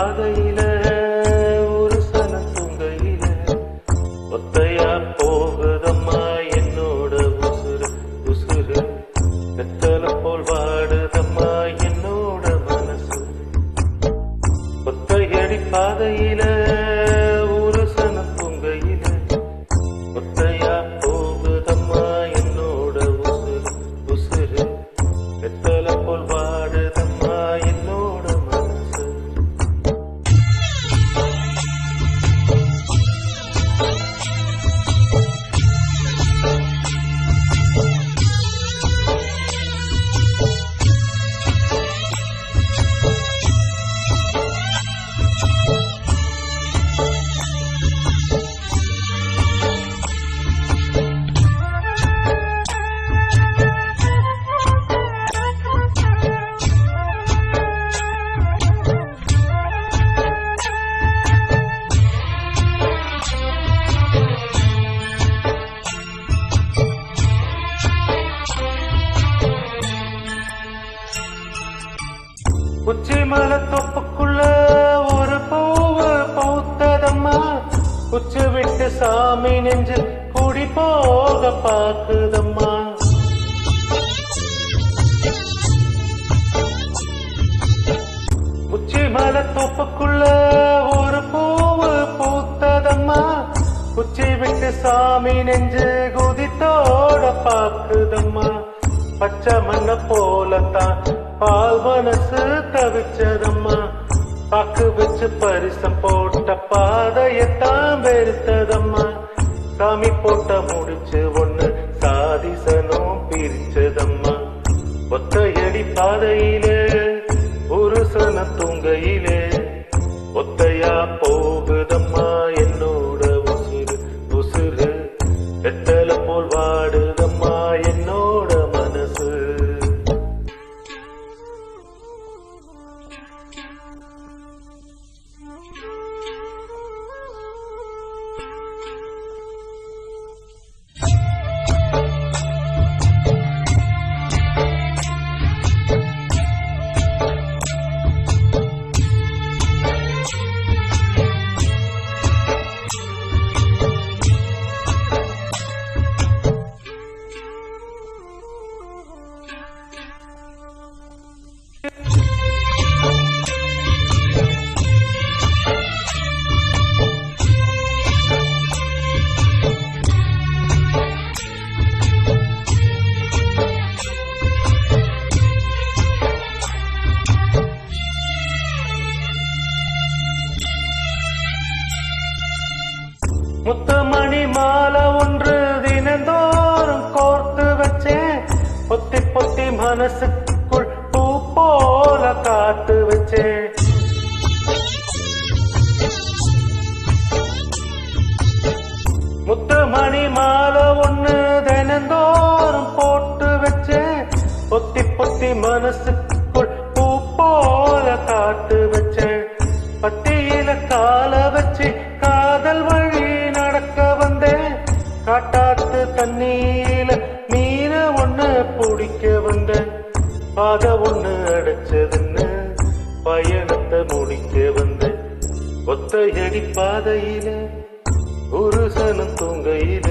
பாதையில ஒரு சனம் தூங்கையில ஒத்தையா போகுதம்மா என்னோட உசுறு உசுறு வெத்தலை போல் வாடுதம்மா என்னோட மனசு ஒத்தையடி பாதையில ஒரு சனம் தூங்கையில ஒத்தையா போகுதம்மா என்னோட உசுறு உசுறு வெத்தலை போல் வாடுதம்மா என்னோட மனசு. உச்சி மலை தொப்புக்குள்ள ஒரு பூவு பூத்ததம்மா உச்சி விட்டு சாமி நெஞ்சு குடி போக பாக்குதம்மா. உச்சி மலை தொப்புக்குள்ள ஒரு பூவு பூத்ததம்மா உச்சி விட்டு சாமி நெஞ்சு குதித்தோட பாக்குதம்மா. பச்சை மண்ண போலத்தான் பால் மனசு தவிச்சதம்மா பாக்கு வச்சு பரிசம் போட்ட பாதையத்தான் வெறுத்ததம்மா. சாமி போட்ட முடிச்சு ஒண்ணு சாதிசனும் பிரிச்சதம்மா. ஒத்தையடி பாதையிலே ஒரு சன தூங்கையிலே ஒத்தையா போகுதம்மா என்னோட உசுறு உசுறு வெத்தலை போல் வாடுதம்மா என்னோட மனசு. முத்துமணி மாலை ஒன்று தினந்தோறும் கோர்த்து வச்சேன் பொத்தி பொத்தி மனசுக்குள் பூ போல காத்து வச்சேன். முத்துமணி மாலை ஒன்று தினந்தோறும் போட்டு வச்சேன் பொத்தி பொத்தி மனசுக்குள் பூ போல காத்து வச்சேன். பத்தியில கால வச்சு காதல் வழி நடக்க வந்தேன் காட்டாத்து தண்ணீல மீன ஒண்ணு பிடிக்க வந்தேன். பாத ஒண்ணு அடைச்சதுன்னு பயணத்தை முடிக்க வந்தேன். ஒத்தையடி பாதையில ஒரு சனம் தூங்கையில